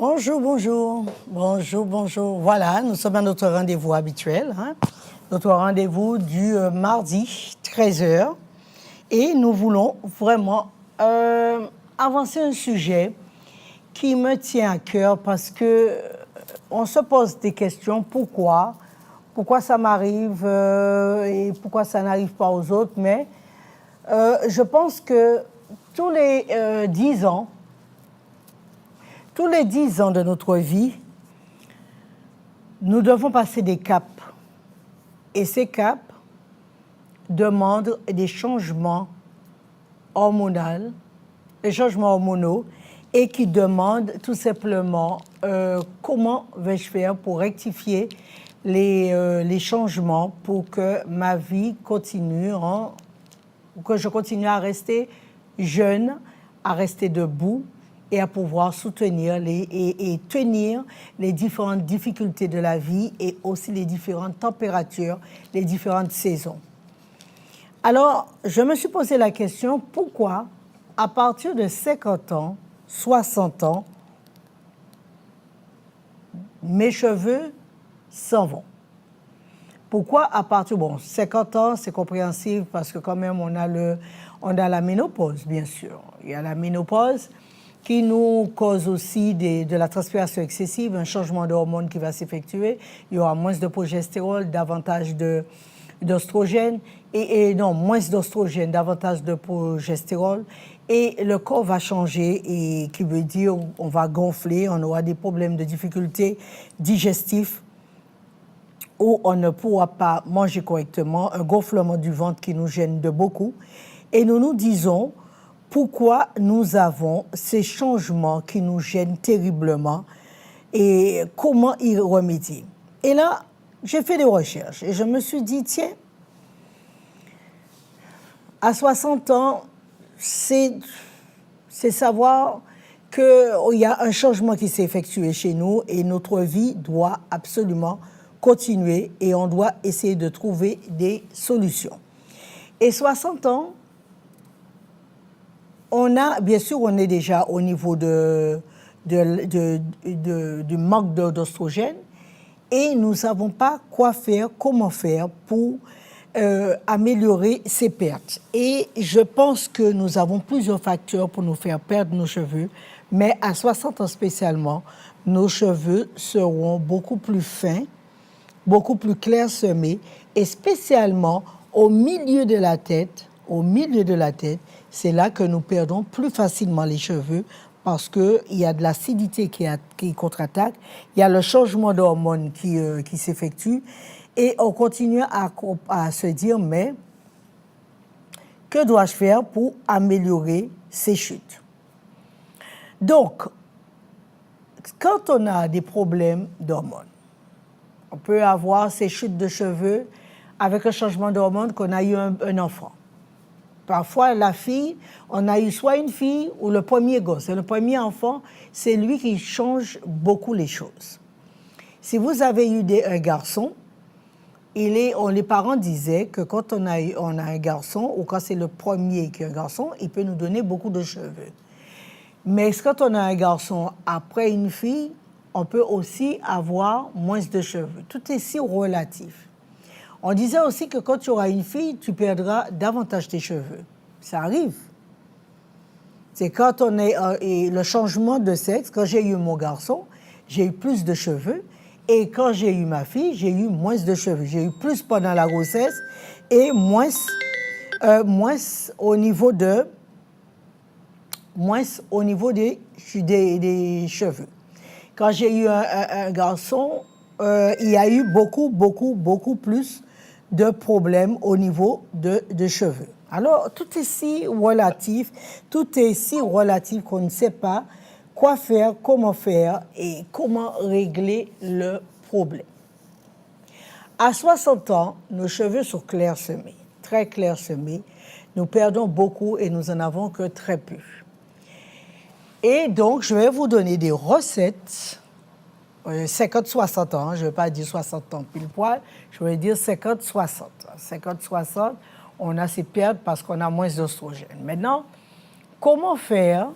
Bonjour, bonjour. Bonjour, bonjour. Voilà, nous sommes à notre rendez-vous habituel, notre rendez-vous du mardi, 13 heures. Et nous voulons vraiment avancer un sujet qui me tient à cœur parce que on se pose des questions. Pourquoi? Pourquoi ça m'arrive et pourquoi ça n'arrive pas aux autres? Mais je pense que tous les 10 ans, tous les 10 ans de notre vie, nous devons passer des caps. Et ces caps demandent des changements hormonaux, et qui demandent tout simplement comment vais-je faire pour rectifier les changements pour que ma vie continue, que je continue à rester jeune, à rester debout, et à pouvoir soutenir et tenir les différentes difficultés de la vie et aussi les différentes températures, les différentes saisons. Alors, je me suis posé la question, pourquoi, à partir de 50 ans, 60 ans, mes cheveux s'en vont? Pourquoi à partir... Bon, 50 ans, c'est compréhensible parce que quand même, on a la ménopause, bien sûr. Il y a la ménopause qui nous cause aussi de la transpiration excessive, un changement d'hormones qui va s'effectuer. Il y aura moins de progestérone, davantage d'oestrogène, moins d'oestrogène, davantage de progestérone, et le corps va changer, et qui veut dire on va gonfler, on aura des problèmes de difficultés digestives, où on ne pourra pas manger correctement, un gonflement du ventre qui nous gêne de beaucoup, et nous nous disons pourquoi nous avons ces changements qui nous gênent terriblement et comment y remédier. Et là, j'ai fait des recherches et je me suis dit, tiens, à 60 ans, c'est savoir qu'il y a un changement qui s'est effectué chez nous et notre vie doit absolument continuer et on doit essayer de trouver des solutions. Et 60 ans, bien sûr, on est déjà au niveau du manque d'oestrogène et nous ne savons pas quoi faire, comment faire pour améliorer ces pertes. Et je pense que nous avons plusieurs facteurs pour nous faire perdre nos cheveux, mais à 60 ans spécialement, nos cheveux seront beaucoup plus fins, beaucoup plus clairsemés, et spécialement au milieu de la tête, c'est là que nous perdons plus facilement les cheveux parce qu'il y a de l'acidité qui contre-attaque, il y a le changement d'hormones qui s'effectue et on continue à se dire, mais que dois-je faire pour améliorer ces chutes? Donc, quand on a des problèmes d'hormones, on peut avoir ces chutes de cheveux avec un changement d'hormones qu'on a eu un enfant. Parfois, la fille, on a eu soit une fille ou le premier gosse. Et le premier enfant, c'est lui qui change beaucoup les choses. Si vous avez eu un garçon, les parents disaient que quand on a un garçon, ou quand c'est le premier qui est un garçon, il peut nous donner beaucoup de cheveux. Mais quand on a un garçon après une fille, on peut aussi avoir moins de cheveux. Tout est si relatif. On disait aussi que quand tu auras une fille, tu perdras davantage tes cheveux. Ça arrive. C'est quand on est... et le changement de sexe, quand j'ai eu mon garçon, j'ai eu plus de cheveux. Et quand j'ai eu ma fille, j'ai eu moins de cheveux. J'ai eu plus pendant la grossesse et moins au niveau des cheveux. Quand j'ai eu un garçon, il y a eu beaucoup plus de problèmes au niveau de cheveux. Alors, tout est si relatif qu'on ne sait pas quoi faire, comment faire et comment régler le problème. À 60 ans, nos cheveux sont clairsemés, très clairsemés. Nous perdons beaucoup et nous en avons que très peu. Et donc, je vais vous donner des recettes 50-60 ans, je ne vais pas dire 60 ans pile poil, je vais dire 50-60. 50-60, on a ces pertes parce qu'on a moins d'oestrogène. Maintenant, comment faire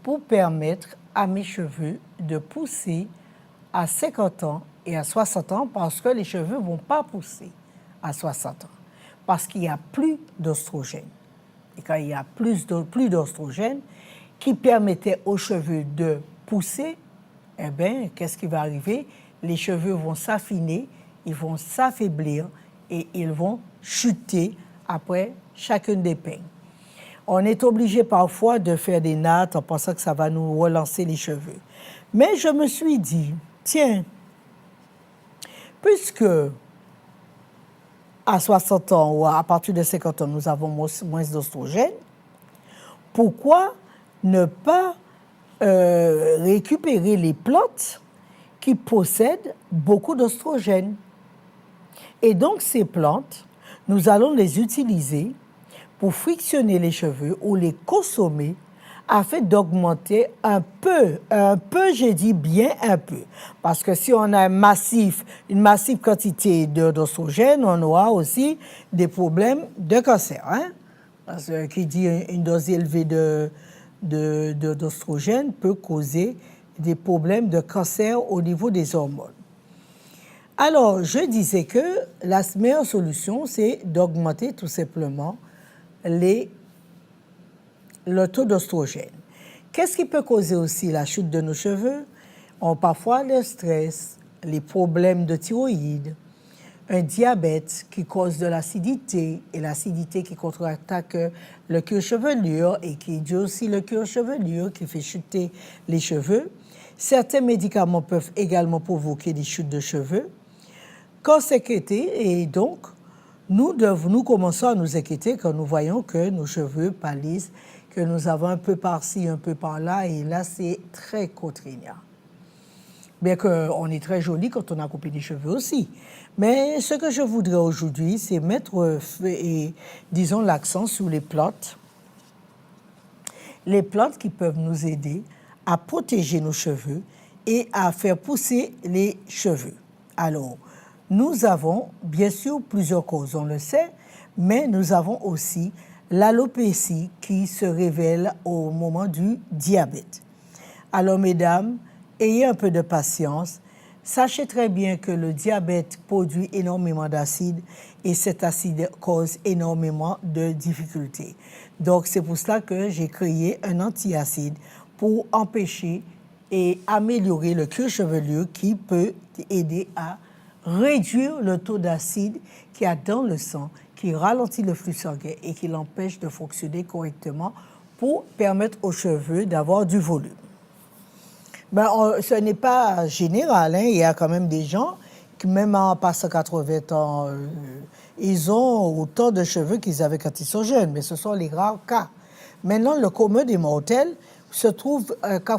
pour permettre à mes cheveux de pousser à 50 ans et à 60 ans parce que les cheveux ne vont pas pousser à 60 ans parce qu'il n'y a plus d'oestrogène. Et quand il y a plus d'oestrogène qui permettait aux cheveux de pousser, eh bien, qu'est-ce qui va arriver? Les cheveux vont s'affiner, ils vont s'affaiblir et ils vont chuter après chacune des peignes. On est obligé parfois de faire des nattes en pensant que ça va nous relancer les cheveux. Mais je me suis dit, tiens, puisque à 60 ans ou à partir de 50 ans, nous avons moins d'oestrogène, pourquoi ne pas récupérer les plantes qui possèdent beaucoup d'oestrogène? Et donc, ces plantes, nous allons les utiliser pour frictionner les cheveux ou les consommer afin d'augmenter un peu, j'ai dit bien un peu. Parce que si on a une massive quantité d'oestrogène, on aura aussi des problèmes de cancer. Hein? Parce que qui dit une dose élevée d'oestrogène peut causer des problèmes de cancer au niveau des hormones. Alors, je disais que la meilleure solution, c'est d'augmenter tout simplement le taux d'oestrogène. Qu'est-ce qui peut causer aussi la chute de nos cheveux? Parfois le stress, les problèmes de thyroïde, un diabète qui cause de l'acidité, et l'acidité qui contre-attaque le cuir chevelu et qui dit aussi le cuir chevelu qui fait chuter les cheveux. Certains médicaments peuvent également provoquer des chutes de cheveux. Quand s'inquiéter, et donc, nous commençons à nous inquiéter quand nous voyons que nos cheveux pâlissent, que nous avons un peu par-ci, un peu par-là, et là, c'est très contraignant. Bien qu'on est très joli quand on a coupé des cheveux aussi. Mais ce que je voudrais aujourd'hui, c'est mettre, disons, l'accent sur les plantes. Les plantes qui peuvent nous aider à protéger nos cheveux et à faire pousser les cheveux. Alors, nous avons bien sûr plusieurs causes, on le sait, mais nous avons aussi l'alopécie qui se révèle au moment du diabète. Alors, mesdames, ayez un peu de patience. Sachez très bien que le diabète produit énormément d'acide et cet acide cause énormément de difficultés. Donc, c'est pour cela que j'ai créé un antiacide pour empêcher et améliorer le cuir chevelu qui peut aider à réduire le taux d'acide qu'il y a dans le sang, qui ralentit le flux sanguin et qui l'empêche de fonctionner correctement pour permettre aux cheveux d'avoir du volume. Ce n'est pas général, hein. Il y a quand même des gens qui, même en passant 80 ans, ils ont autant de cheveux qu'ils avaient quand ils sont jeunes, mais ce sont les rares cas. Maintenant, le commun des mortels se trouve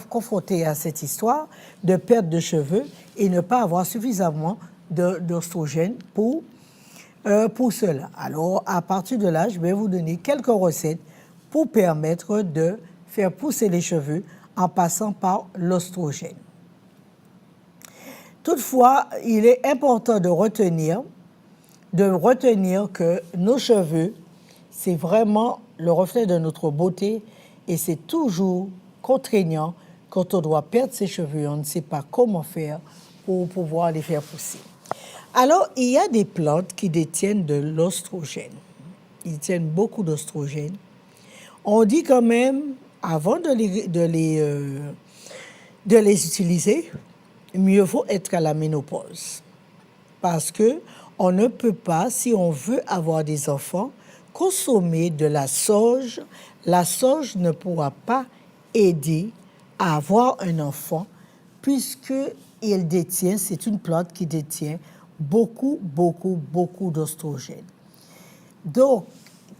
confronté à cette histoire de perte de cheveux et ne pas avoir suffisamment d'oestrogène pour cela. Alors, à partir de là, je vais vous donner quelques recettes pour permettre de faire pousser les cheveux en passant par l'oestrogène. Toutefois, il est important de retenir que nos cheveux, c'est vraiment le reflet de notre beauté et c'est toujours contraignant quand on doit perdre ses cheveux. On ne sait pas comment faire pour pouvoir les faire pousser. Alors, il y a des plantes qui détiennent de l'oestrogène. Ils détiennent beaucoup d'oestrogène. On dit quand même, avant de les utiliser, mieux vaut être à la ménopause. Parce que on ne peut pas, si on veut avoir des enfants, consommer de la sauge. La sauge ne pourra pas aider à avoir un enfant puisque c'est une plante qui détient beaucoup d'oestrogène. Donc,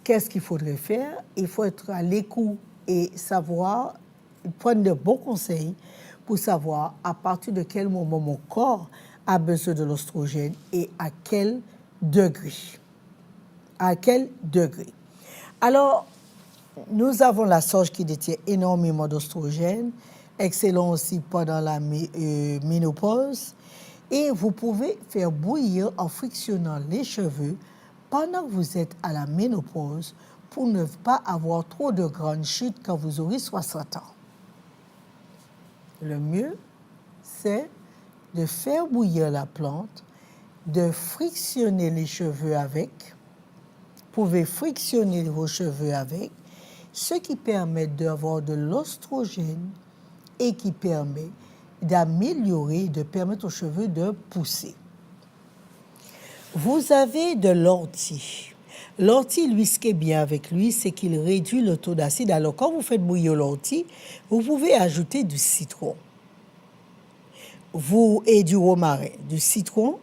qu'est-ce qu'il faudrait faire? Il faut être à l'écoute et savoir, prendre de bons conseils pour savoir à partir de quel moment mon corps a besoin de l'oestrogène et à quel degré. À quel degré. Alors, nous avons la sauge qui détient énormément d'oestrogène, excellent aussi pendant la ménopause. Et vous pouvez faire bouillir en frictionnant les cheveux pendant que vous êtes à la ménopause pour ne pas avoir trop de grandes chutes quand vous aurez 60 ans. Le mieux, c'est de faire bouillir la plante, de frictionner les cheveux avec. Vous pouvez frictionner vos cheveux avec, ce qui permet d'avoir de l'oestrogène et qui permet d'améliorer, de permettre aux cheveux de pousser. Vous avez de l'ortie. L'ortie, lui, ce qui est bien avec lui, c'est qu'il réduit le taux d'acide. Alors, quand vous faites bouillir l'ortie, vous pouvez ajouter du citron et du romarin, du citron,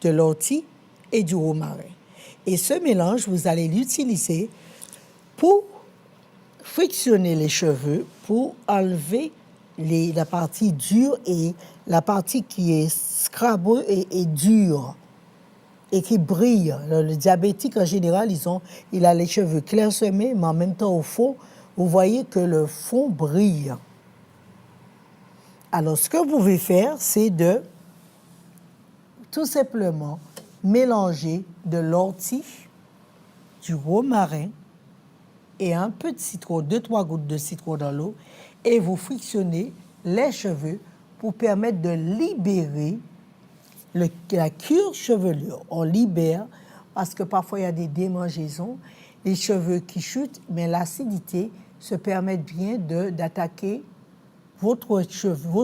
de l'ortie et du romarin. Et ce mélange, vous allez l'utiliser pour frictionner les cheveux, pour enlever la partie dure et la partie qui est scrabreuse et dure et qui brille. Le diabétique, en général, il a les cheveux clairsemés, mais en même temps, au fond, vous voyez que le fond brille. Alors, ce que vous pouvez faire, c'est de tout simplement mélanger de l'ortie, du romarin et un peu de citron, 2-3 gouttes de citron dans l'eau, et vous frictionnez les cheveux pour permettre de libérer la cure chevelure. On libère parce que parfois il y a des démangeaisons, les cheveux qui chutent, mais l'acidité se permet bien d'attaquer vos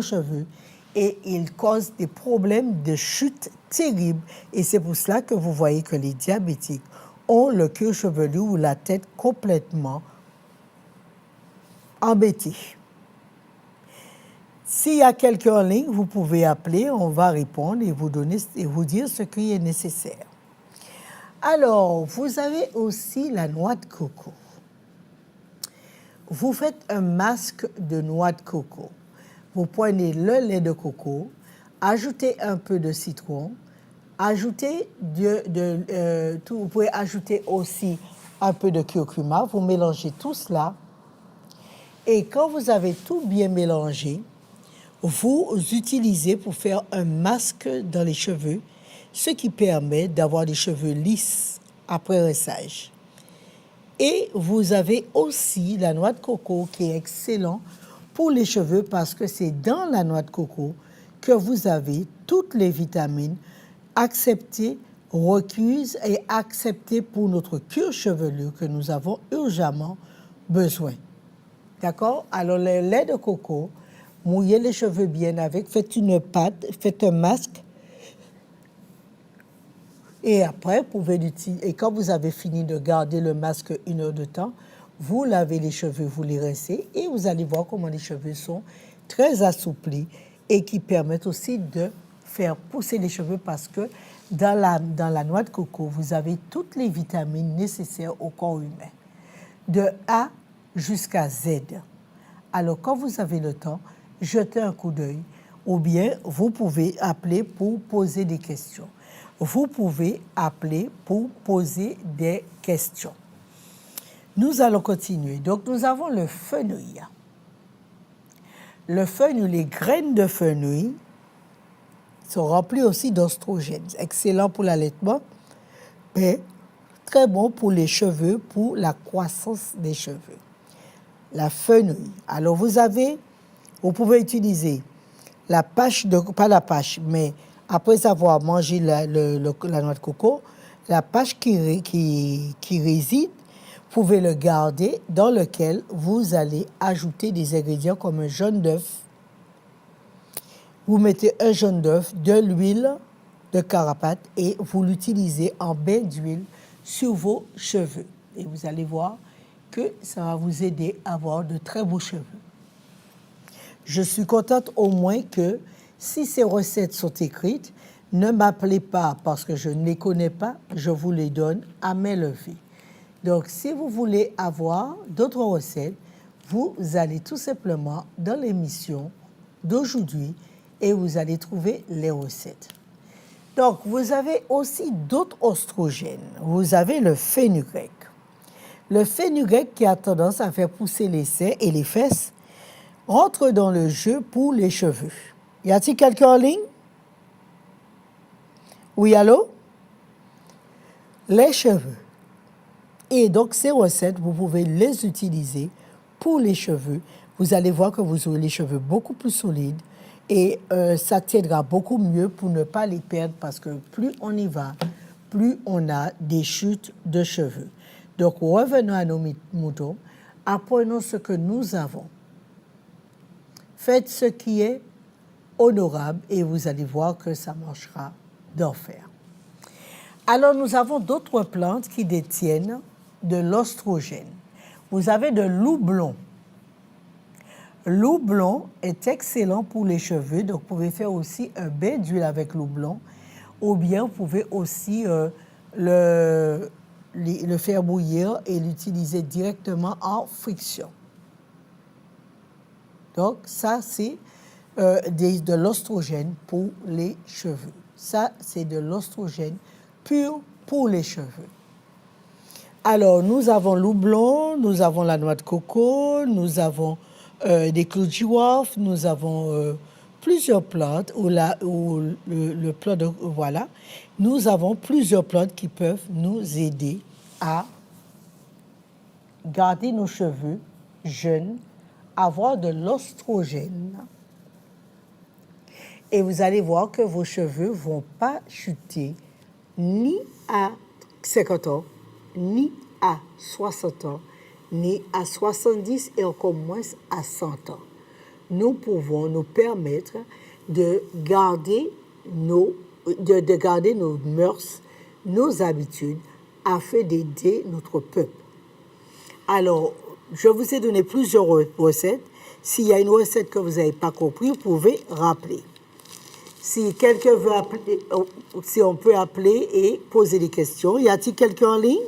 cheveux et il cause des problèmes de chute terribles. Et c'est pour cela que vous voyez que les diabétiques ont le cuir chevelu ou la tête complètement embêtée. S'il y a quelqu'un en ligne, vous pouvez appeler, on va répondre et vous dire ce qui est nécessaire. Alors, vous avez aussi la noix de coco. Vous faites un masque de noix de coco. Vous prenez le lait de coco, ajoutez un peu de citron, ajoutez vous pouvez ajouter aussi un peu de curcuma, vous mélangez tout cela. Et quand vous avez tout bien mélangé, vous utilisez pour faire un masque dans les cheveux, ce qui permet d'avoir des cheveux lisses après rinçage. Et vous avez aussi la noix de coco qui est excellent pour les cheveux parce que c'est dans la noix de coco que vous avez toutes les vitamines acceptées, requises et acceptées pour notre cuir chevelu que nous avons urgemment besoin. D'accord? Alors, le lait de coco, mouillez les cheveux bien avec, faites une pâte, faites un masque. Et après, vous pouvez l'utiliser. Et quand vous avez fini de garder le masque 1 heure de temps, vous lavez les cheveux, vous les rincez et vous allez voir comment les cheveux sont très assouplis et qui permettent aussi de faire pousser les cheveux parce que dans la noix de coco, vous avez toutes les vitamines nécessaires au corps humain, de A jusqu'à Z. Alors, quand vous avez le temps, jetez un coup d'œil ou bien vous pouvez appeler pour poser des questions. Vous pouvez appeler pour poser des questions. Nous allons continuer. Donc, nous avons le fenouil. Le fenouil, les graines de fenouil sont remplies aussi d'oestrogènes. Excellent pour l'allaitement, mais très bon pour les cheveux, pour la croissance des cheveux. La fenouil. Alors, vous pouvez utiliser la pâche, pas la pâche, mais après avoir mangé la noix de coco, la pâche qui réside, vous pouvez le garder dans lequel vous allez ajouter des ingrédients comme un jaune d'œuf. Vous mettez un jaune d'œuf, de l'huile de carapate et vous l'utilisez en bain d'huile sur vos cheveux. Et vous allez voir que ça va vous aider à avoir de très beaux cheveux. Je suis contente au moins que si ces recettes sont écrites, ne m'appelez pas parce que je ne les connais pas, je vous les donne à main levée. Donc, si vous voulez avoir d'autres recettes, vous allez tout simplement dans l'émission d'aujourd'hui et vous allez trouver les recettes. Donc, vous avez aussi d'autres oestrogènes. Vous avez le fenugrec. Le fenugrec qui a tendance à faire pousser les seins et les fesses rentre dans le jeu pour les cheveux. Y a-t-il quelqu'un en ligne? Oui, allô? Les cheveux. Et donc, ces recettes, vous pouvez les utiliser pour les cheveux. vous allez voir que vous aurez les cheveux beaucoup plus solides et ça t'aidera beaucoup mieux pour ne pas les perdre parce que plus on y va, plus on a des chutes de cheveux. Donc, revenons à nos moutons, apprenons ce que nous avons. Faites ce qui est honorable et vous allez voir que ça marchera d'enfer. Alors, nous avons d'autres plantes qui détiennent de l'oestrogène. Vous avez de l'houblon. L'houblon est excellent pour les cheveux, donc vous pouvez faire aussi un bain d'huile avec l'houblon, ou bien vous pouvez aussi le faire bouillir et l'utiliser directement en friction. Donc, ça, c'est de l'oestrogène pour les cheveux. Ça, c'est de l'oestrogène pur pour les cheveux. Alors, nous avons l'houblon, nous avons la noix de coco, nous avons des clous de girofle, nous avons plusieurs plantes, le plant de, voilà. Nous avons plusieurs plantes qui peuvent nous aider à garder nos cheveux jeunes, avoir de l'oestrogène. Et vous allez voir que vos cheveux ne vont pas chuter ni à 50 ans, ni à 60 ans, ni à 70 et encore moins à 100 ans. Nous pouvons nous permettre de garder nos mœurs, nos habitudes, afin d'aider notre peuple. Alors, je vous ai donné plusieurs recettes. S'il y a une recette que vous n'avez pas compris, vous pouvez rappeler. Si quelqu'un veut appeler, si on peut appeler et poser des questions. Y a-t-il quelqu'un en ligne?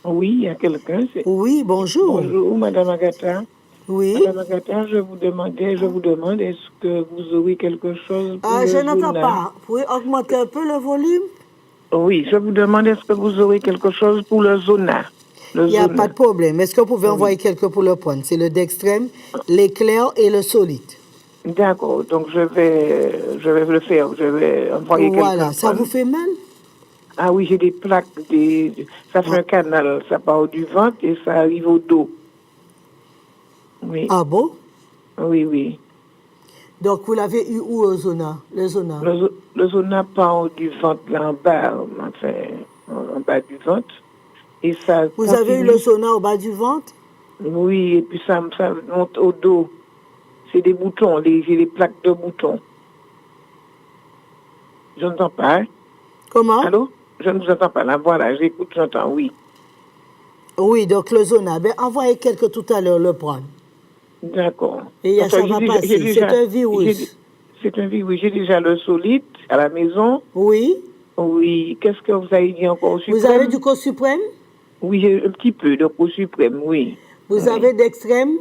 Oui, il y a quelqu'un. Oui, bonjour. Bonjour, Madame Agatha. Oui. Madame Agatha, je vous demande, est-ce que vous aurez quelque chose pour le Je n'entends Zona? pas. Vous pouvez augmenter un peu le volume? Oui, je vous demande, est-ce que vous aurez quelque chose pour le Zona? Il n'y a pas de problème. Est-ce que vous pouvez envoyer quelqu'un pour le prendre? C'est le dextrême, l'éclair et le solide. D'accord, donc je vais le faire. Je vais envoyer quelqu'un. Voilà, ça vous fait mal? Ah oui, j'ai des plaques, ça fait un canal, ça part du ventre et ça arrive au dos. Oui. Ah bon? Oui, oui. Donc, vous l'avez eu où, le Zona? Le Zona part du ventre, là en bas, enfin, en bas du ventre. Et ça vous continue. avez eu le Zona au bas du ventre? Oui, et puis ça monte au dos. C'est des boutons, j'ai des plaques de boutons. Je n'entends pas. Hein? Comment? Allô? Je ne vous entends pas. Là, voilà, j'écoute, j'entends, oui. Oui, donc le Zona. Ben, envoyez quelqu'un tout à l'heure le prendre. D'accord. Et ça va passer. C'est un virus. C'est un virus. J'ai déjà le solide à la maison. Oui. Oui. Qu'est-ce que vous avez dit encore au suprême? Vous avez du co suprême? Oui, j'ai un petit peu de co suprême, oui. Vous avez d'extrême?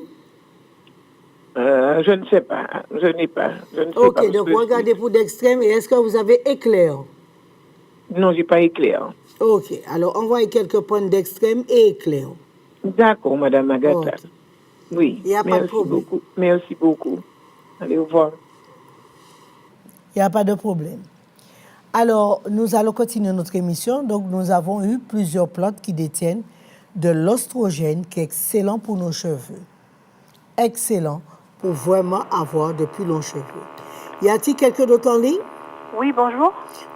Je ne sais pas. Je n'ai pas. Je ne sais pas. Ok, donc regardez pour d'extrême. Et est-ce que vous avez éclair? Non, j'ai pas éclair. Ok, alors envoyez quelques points d'extrême et éclair. D'accord, Madame Agatha. Okay. Oui. Il n'y a pas de problème. Beaucoup. Merci beaucoup. Allez, au revoir. Il n'y a pas de problème. Alors, nous allons continuer notre émission. Donc, nous avons eu plusieurs plantes qui détiennent de l'oestrogène qui est excellent pour nos cheveux. Excellent pour vraiment avoir de plus longs cheveux. Y a-t-il quelqu'un d'autre en ligne? Oui, bonjour.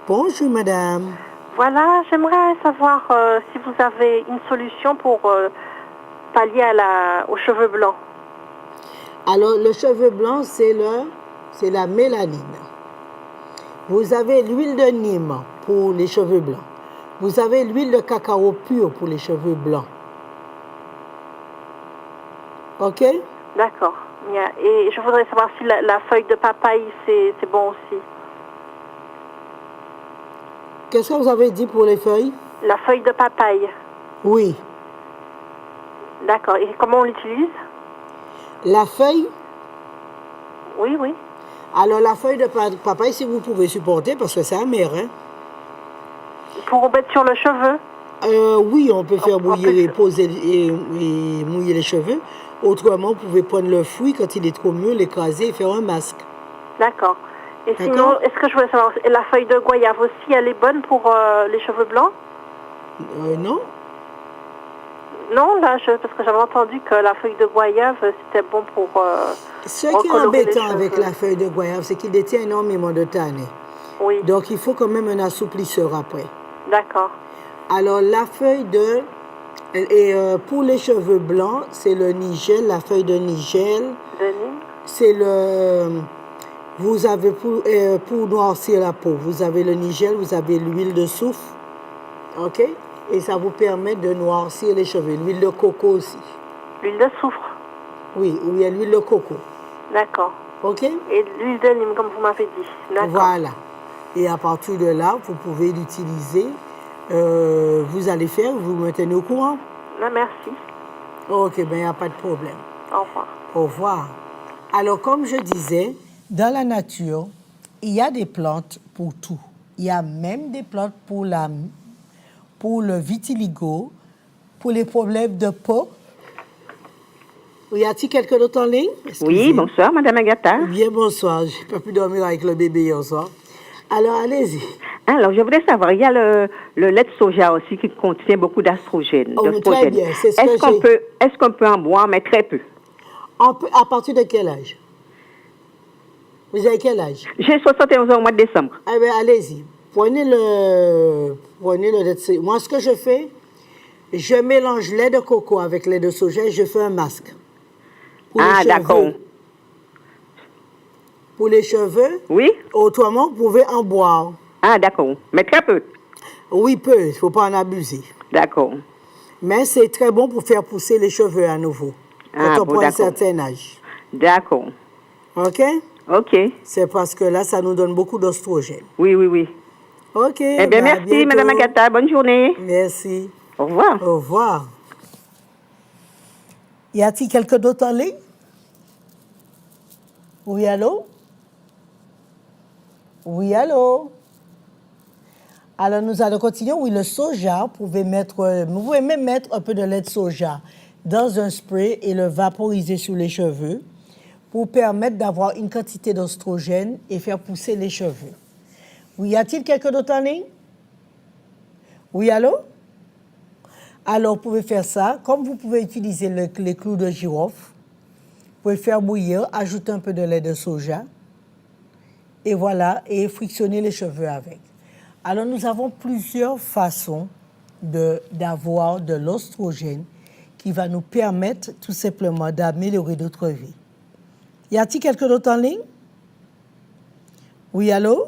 Bonjour, madame. Voilà, j'aimerais savoir si vous avez une solution pour pallier aux cheveux blancs. Alors, le cheveu blanc, c'est la mélanine. Vous avez l'huile de Nîmes pour les cheveux blancs. Vous avez l'huile de cacao pure pour les cheveux blancs. OK? D'accord. Et je voudrais savoir si la feuille de papaye, c'est bon aussi. Qu'est-ce que vous avez dit pour les feuilles? La feuille de papaye. Oui. D'accord. Et comment on l'utilise? La feuille? Oui, oui. Alors, la feuille de papaye, si vous pouvez supporter, parce que c'est amer, hein? Pour mettre sur le cheveu? Oui, on peut faire bouillir et poser et mouiller les cheveux. Autrement, vous pouvez prendre le fruit quand il est trop mûr, l'écraser et faire un masque. D'accord. Et sinon, est-ce que je voulais savoir, la feuille de goyave aussi, elle est bonne pour les cheveux blancs? Non. Non, là, parce que j'avais entendu que la feuille de goyave, c'était bon pour Ce qui est recolorer les embêtant avec cheveux. la feuille de goyave, c'est qu'il détient énormément de tannin. Oui, Donc, il faut quand même un assouplisseur après. d'accord. Alors, la feuille de... Et pour les cheveux blancs, c'est le nigel, la feuille de nigel. Denis? C'est le... Vous avez pour noircir la peau, vous avez le nigel, vous avez l'huile de soufre. OK? Et ça vous permet de noircir les cheveux. L'huile de coco aussi. L'huile de soufre? Oui, où il y a l'huile de coco. D'accord. OK? Et l'huile de Nîmes, comme vous m'avez dit. D'accord. Voilà. Et à partir de là, vous pouvez l'utiliser. Vous allez faire, vous me tenez au courant. Non, merci. OK, ben il n'y a pas de problème. Au revoir. Au revoir. Alors, comme je disais, dans la nature, il y a des plantes pour tout. Il y a même des plantes pour le vitiligo, pour les problèmes de peau. Y a-t-il quelqu'un d'autre en ligne? Oui, bonsoir, Madame Agatha. Bien, bonsoir. Je n'ai pas pu dormir avec le bébé hier soir. Alors, allez-y. Alors, je voudrais savoir, il y a le lait de soja aussi qui contient beaucoup d'astrogène. Oh, très bien, c'est ce que Est-ce qu'on peut en boire, mais très peu? À partir de quel âge? Vous avez quel âge? J'ai 71 ans au mois de décembre. Eh bien, allez-y. Prenez le lait de soja. Moi, ce que je fais, je mélange lait de coco avec lait de soja et je fais un masque. Pour les cheveux. D'accord. Pour les cheveux. Oui? Autrement, vous pouvez en boire. Ah, d'accord. Mais très peu? Oui, peu. Il ne faut pas en abuser. D'accord. Mais c'est très bon pour faire pousser les cheveux à nouveau. Quand on prend un certain âge. D'accord. OK? OK. C'est parce que là, ça nous donne beaucoup d'oestrogène. Oui, oui, oui. OK. Eh bien, merci, Madame Agatha. Bonne journée. Merci. Au revoir. Au revoir. Y a-t-il quelqu'un d'autre en ligne? Oui, allô? Oui, allô? Alors, nous allons continuer. Oui, le soja, vous pouvez même mettre un peu de lait de soja dans un spray et le vaporiser sur les cheveux pour permettre d'avoir une quantité d'oestrogène et faire pousser les cheveux. Oui, y a-t-il quelqu'un d'autre en ligne? Oui, allô? Alors, vous pouvez faire ça. Comme vous pouvez utiliser les clous de girofle, vous pouvez faire bouillir, ajouter un peu de lait de soja, et voilà, et frictionner les cheveux avec. Alors, nous avons plusieurs façons d'avoir de l'oestrogène qui va nous permettre tout simplement d'améliorer notre vie. Y a-t-il quelqu'un d'autre en ligne? Oui, allô?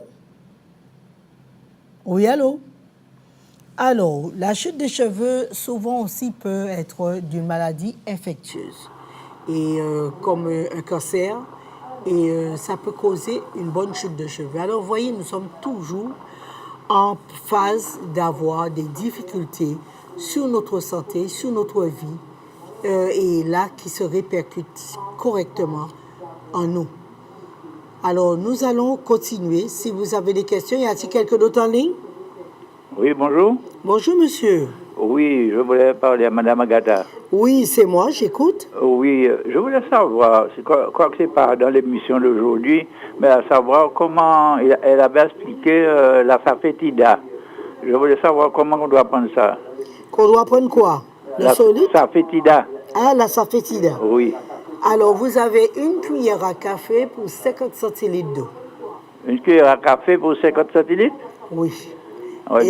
Oui, allô? Alors, la chute des cheveux, souvent aussi, peut être d'une maladie infectieuse, et comme un cancer, et ça peut causer une bonne chute de cheveux. Alors, vous voyez, nous sommes toujours en phase d'avoir des difficultés sur notre santé, sur notre vie, et là, qui se répercutent correctement en nous. Alors, nous allons continuer. Si vous avez des questions, y a-t-il quelqu'un d'autre en ligne? Oui, bonjour. Bonjour, monsieur. Oui, je voulais parler à Madame Agatha. Oui, c'est moi, j'écoute. Oui, je voulais savoir, quoi que c'est pas dans l'émission d'aujourd'hui, mais à savoir comment elle avait expliqué la safétida. Je voulais savoir comment on doit prendre ça. Qu'on doit prendre quoi? Le solide? Safétida. Ah, la safétida. Oui. Alors, vous avez une cuillère à café pour 50 centilitres d'eau. Une cuillère à café pour 50 centilitres? Oui. Ouais,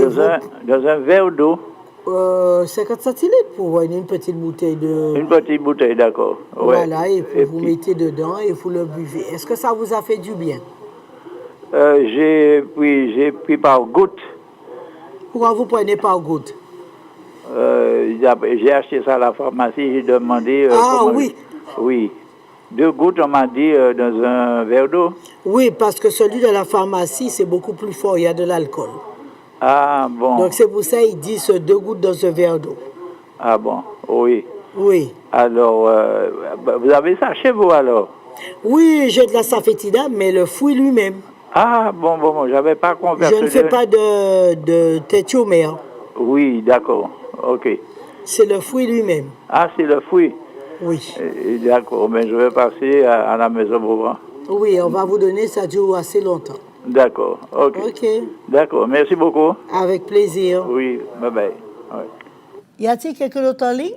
dans un verre d'eau. 50 centilitres pour une petite bouteille de... Une petite bouteille, d'accord. Voilà, Ouais. et puis vous mettez dedans et vous le buvez. Est-ce que ça vous a fait du bien? J'ai pris par goutte. Pourquoi vous prenez par goutte? J'ai acheté ça à la pharmacie, j'ai demandé... oui. Oui. 2 gouttes, on m'a dit, dans un verre d'eau. Oui, parce que celui de la pharmacie, c'est beaucoup plus fort, il y a de l'alcool. Ah, bon. Donc c'est pour ça qu'ils disent 2 gouttes dans un verre d'eau. Ah, bon, oui. Oui. Alors, vous avez ça chez vous, alors? Oui, j'ai de la safétida, mais le fruit lui-même. Ah, bon, j'avais pas compris. Je ne fais pas de tétiomère. Oui, d'accord, ok. C'est le fruit lui-même. Ah, c'est le fruit? Oui. D'accord, mais je vais passer à la maison pour voir. Oui, on va vous donner, ça dure assez longtemps. D'accord, ok. Ok. D'accord, merci beaucoup. Avec plaisir. Oui, bye bye. Ouais. Y a-t-il quelqu'un d'autre en ligne?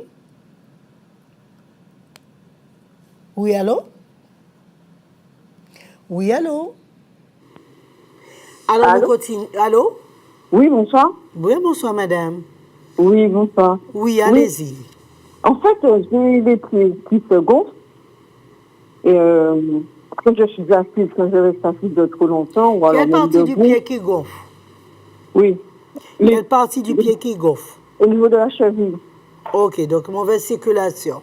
Oui, allô? Oui, allô? Alors, Allô? on continue. Allô? Oui, bonsoir. Oui, bonsoir, madame. Oui, bonsoir. Oui, allez-y. En fait, j'ai des pieds qui se gonflent. Et quand je suis assise, quand je reste assise de trop longtemps, ou alors Quelle même partie du debout. pied qui gonfle? Oui. Quelle partie du pied qui gonfle? Au niveau de la cheville. Ok, donc mauvaise circulation.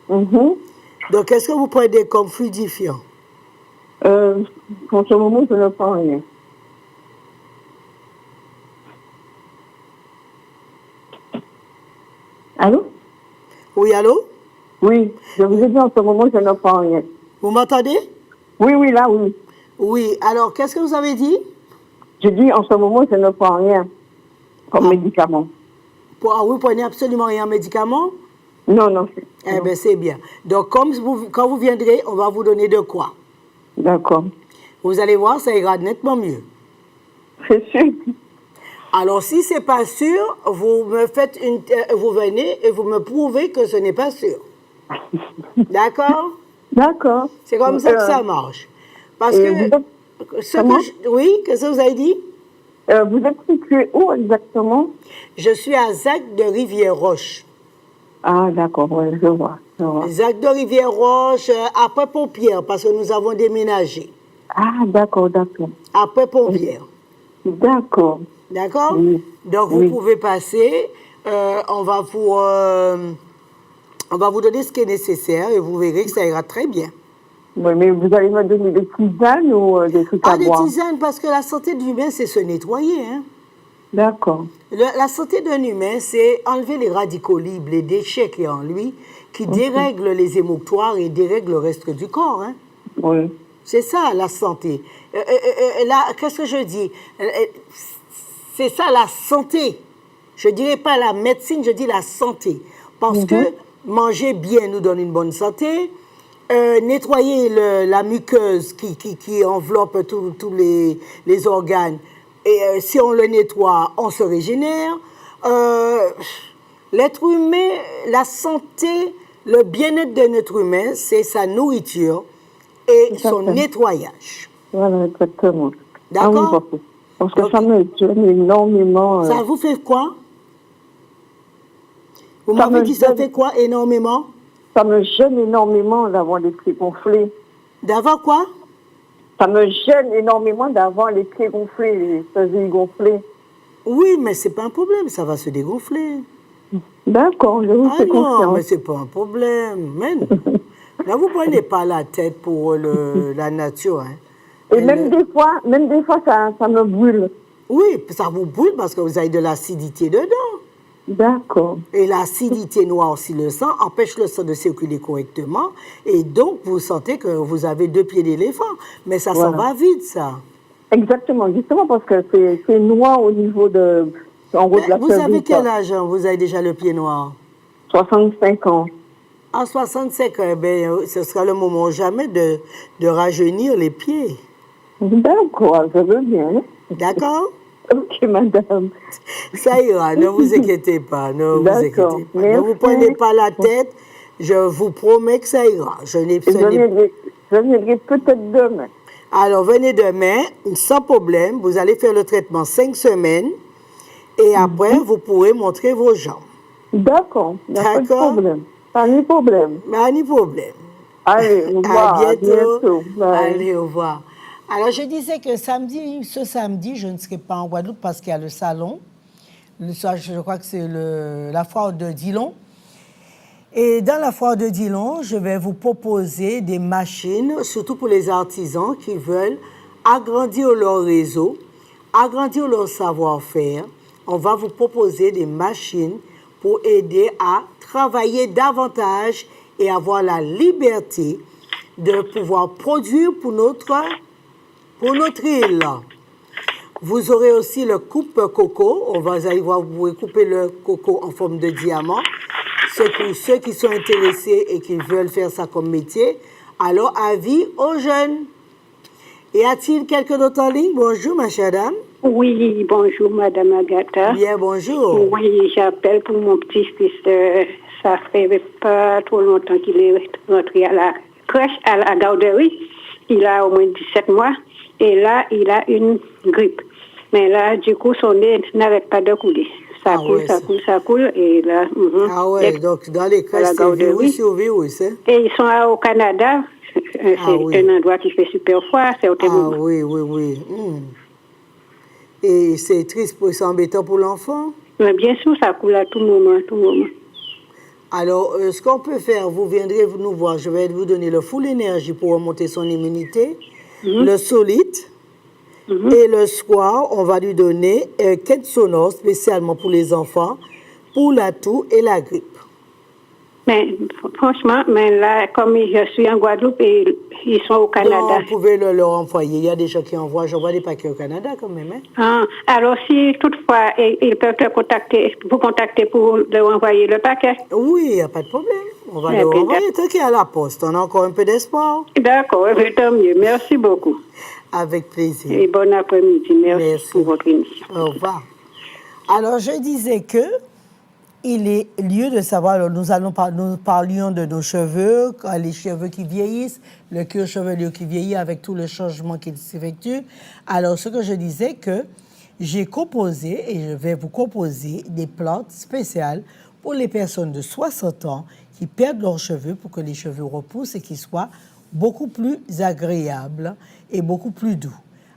Mhm. Donc, est-ce que vous prenez comme fluidifiant? En ce moment, je ne prends rien. Allô? Oui, allô? Oui, je vous ai dit en ce moment, je ne prends rien. Vous m'entendez? Oui, oui, là, oui. Oui, alors, qu'est-ce que vous avez dit? Je dis en ce moment, je ne prends rien comme médicament. Vous prenez absolument rien en médicament? Non, non. Eh bien, c'est bien. Donc, quand vous viendrez, on va vous donner de quoi? D'accord. Vous allez voir, ça ira nettement mieux. C'est sûr. Alors, si ce n'est pas sûr, vous me faites vous venez et vous me prouvez que ce n'est pas sûr. D'accord? D'accord. C'est comme ça que ça marche. Parce et que, vous êtes- oui, qu'est-ce que vous avez dit? Vous êtes situé où exactement? Je suis à Zac de Rivière-Roche. Ah, d'accord, ouais, je vois. Zac de Rivière-Roche, après Pompière, parce que nous avons déménagé. Ah, d'accord, d'accord. Après Pompière. D'accord. D'accord? Oui. Donc, vous Oui. pouvez passer. On va vous donner ce qui est nécessaire et vous verrez que ça ira très bien. Oui, mais vous allez me donner des tisanes ou des trucs à Des boire? tisanes, parce que la santé de l'humain, c'est se nettoyer. Hein? D'accord. La santé d'un humain, c'est enlever les radicaux libres, les déchets qu'il y a en lui, qui dérèglent les émoctoires et dérèglent le reste du corps. Hein? Oui. C'est ça, la santé. Là, qu'est-ce que je dis? C'est ça, la santé. Je ne dirais pas la médecine, je dis la santé. Parce que manger bien nous donne une bonne santé. Nettoyer la muqueuse qui enveloppe tous les organes. Et si on le nettoie, on se régénère. L'être humain, la santé, le bien-être de notre humain, c'est sa nourriture et son nettoyage. Voilà, exactement. D'accord? Ah oui, parce que ça me gêne énormément. Ça vous fait quoi? Vous m'avez dit ça fait quoi énormément? Ça me gêne énormément d'avoir les pieds gonflés. D'avoir quoi? Ça me gêne énormément d'avoir les pieds gonflés, les chevilles gonflées. Oui, mais c'est pas un problème, ça va se dégonfler. D'accord, je vous fais confiance. Non, mais c'est pas un problème. Mais non. Là, vous prenez pas la tête pour la nature. Hein. Et même des fois, ça me brûle. Oui, ça vous brûle parce que vous avez de l'acidité dedans. D'accord. Et l'acidité noircit le sang, empêche le sang de circuler correctement. Et donc, vous sentez que vous avez 2 pieds d'éléphant. Mais ça s'en va vite, ça. Exactement, justement parce que c'est noir au niveau de... En haut de la vous avez quel âge? Hein? Vous avez déjà le pied noir? 65 ans. À 65 ans, ce sera le moment jamais de rajeunir les pieds. D'accord, je veux bien. D'accord? Ok, madame. Ça ira, ne vous inquiétez pas, ne vous inquiétez pas. Merci. Ne vous prenez pas la tête, je vous promets que ça ira. Je viendrai peut-être demain. Alors, venez demain, sans problème, vous allez faire le traitement 5 semaines et après, vous pourrez montrer vos jambes. D'accord, pas de problème. Pas de problème. Pas de problème. Allez, au revoir. À bientôt. Bye. Allez, au revoir. Alors, je disais que ce samedi, je ne serai pas en Guadeloupe parce qu'il y a le salon. Je crois que c'est la foire de Dillon. Et dans la foire de Dillon, je vais vous proposer des machines, surtout pour les artisans qui veulent agrandir leur réseau, agrandir leur savoir-faire. On va vous proposer des machines pour aider à travailler davantage et avoir la liberté de pouvoir produire pour notre île. Vous aurez aussi le coupe-coco. On va aller voir, vous pouvez couper le coco en forme de diamant. Ceux qui sont intéressés et qui veulent faire ça comme métier. Alors, avis aux jeunes. Y a-t-il quelqu'un d'autre en ligne? Bonjour, ma chère dame. Oui, bonjour, Madame Agatha. Bien, bonjour. Oui, j'appelle pour mon petit-fils. Ça fait pas trop longtemps qu'il est rentré à la crèche à la garderie. Il a au moins 17 mois. Et là, il a une grippe. Mais là, du coup, son nez n'arrête pas de couler. Ça coule, ouais, ça coule. Et là, Ah ouais, donc dans les crèches, c'est virus sur virus, hein? Et ils sont au Canada. C'est un endroit qui fait super froid. C'est au moment. Oui. Et c'est triste, c'est embêtant pour l'enfant? Mais bien sûr, ça coule à tout moment. Alors, ce qu'on peut faire, vous viendrez nous voir. Je vais vous donner le full énergie pour remonter son immunité, le solide. Et le soir, on va lui donner quête sonore spécialement pour les enfants, pour la toux et la grippe. Mais franchement, là, comme je suis en Guadeloupe et ils sont au Canada. Non, vous pouvez leur envoyer. Il y a des gens qui envoient. J'envoie des paquets au Canada quand même. Hein? Alors, si toutefois, ils peuvent vous contacter pour leur envoyer le paquet. Oui, il n'y a pas de problème. On va leur envoyer tant qu'il est à la poste. On a encore un peu d'espoir. D'accord, tant mieux. Merci beaucoup. Avec plaisir. Et bon après-midi. Merci pour votre émission. Au revoir. Alors, je disais que il est lieu de savoir, nous parlions de nos cheveux, les cheveux qui vieillissent, le cuir chevelu qui vieillit avec tout le changement qui s'effectue. Alors, ce que je disais que j'ai composé, et je vais vous composer, des plantes spéciales pour les personnes de 60 ans qui perdent leurs cheveux pour que les cheveux repoussent et qu'ils soient beaucoup plus agréables et beaucoup plus doux.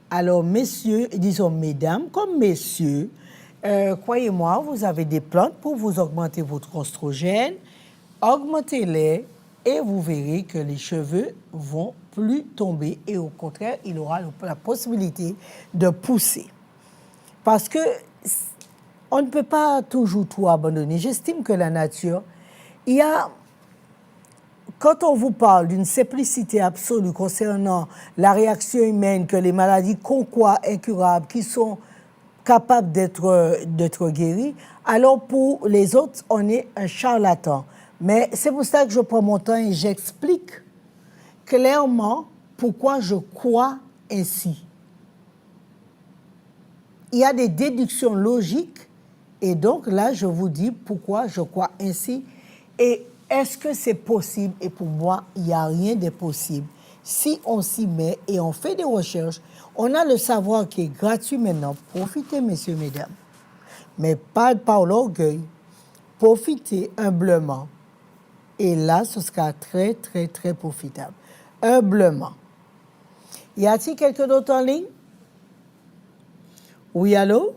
Alors, messieurs, disons mesdames comme messieurs, croyez-moi, vous avez des plantes pour vous augmenter votre oestrogène. Augmentez-les et vous verrez que les cheveux vont plus tomber et au contraire, il aura la possibilité de pousser. Parce que on ne peut pas toujours tout abandonner. J'estime que la nature, quand on vous parle d'une simplicité absolue concernant la réaction humaine, que les maladies qu'on croit incurables, qui sont capables d'être guéries, alors pour les autres, on est un charlatan. Mais c'est pour ça que je prends mon temps et j'explique clairement pourquoi je crois ainsi. Il y a des déductions logiques et donc là, je vous dis pourquoi je crois ainsi. Et est-ce que c'est possible? Et pour moi, il n'y a rien d'impossible. Si on s'y met et on fait des recherches, on a le savoir qui est gratuit maintenant. Profitez, messieurs, mesdames. Mais pas par l'orgueil. Profitez humblement. Et là, ce sera très, très, très profitable. Humblement. Y a-t-il quelqu'un d'autre en ligne? Oui, allô?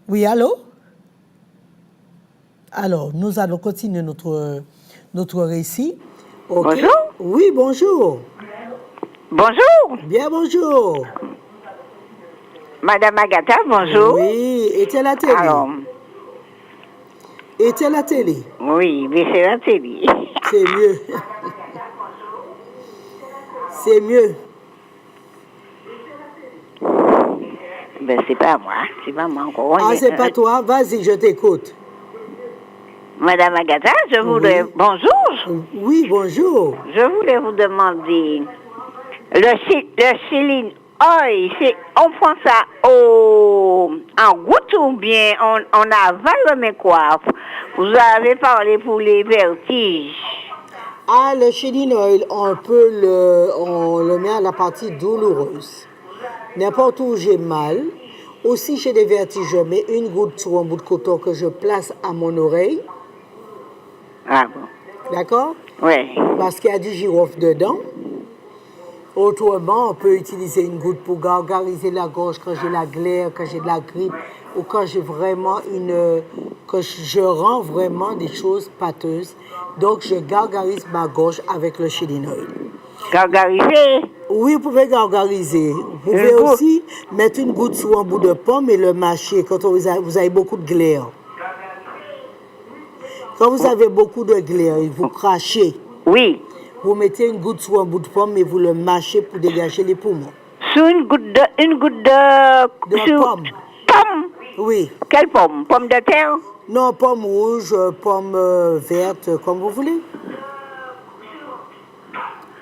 Oui, allô? Alors, nous allons continuer notre récit. Okay. Bonjour. Oui, bonjour. Bonjour. Bien, bonjour. Madame Agatha, bonjour. Oui, était la télé. Alors. Était la télé. Oui, mais c'est la télé. C'est mieux. C'est mieux. Ben, c'est pas moi. C'est pas moi encore. Ah, c'est pas toi? Vas-y, je t'écoute. Madame Agatha, je voulais... Oui. Bonjour. Oui, bonjour. Je voulais vous demander... Le Céline Oil, on prend ça en goutte ou bien on avale, mais quoi? Vous avez parlé pour les vertiges. Ah, le Céline Oil, on le met à la partie douloureuse. N'importe où j'ai mal, aussi j'ai des vertiges, je mets une goutte sur un bout de coton que je place à mon oreille. Ah bon. D'accord? Oui. Parce qu'il y a du girofle dedans. Autrement, on peut utiliser une goutte pour gargariser la gorge quand j'ai la glaire, quand j'ai de la grippe, ou quand j'ai vraiment que je rends vraiment des choses pâteuses. Donc, je gargarise ma gorge avec le Céline Oil. Gargariser? Oui, vous pouvez gargariser. Vous pouvez aussi mettre une goutte sur un bout de pomme et le mâcher quand vous avez beaucoup de glaire. Quand vous avez beaucoup de glaire et vous crachez, oui. Vous mettez une goutte sur un bout de pomme et vous le mâchez pour dégager les poumons. Sur une goutte de pomme. Pomme? Oui. Quelle pomme? Pomme de terre? Non, pomme rouge, pomme verte, comme vous voulez.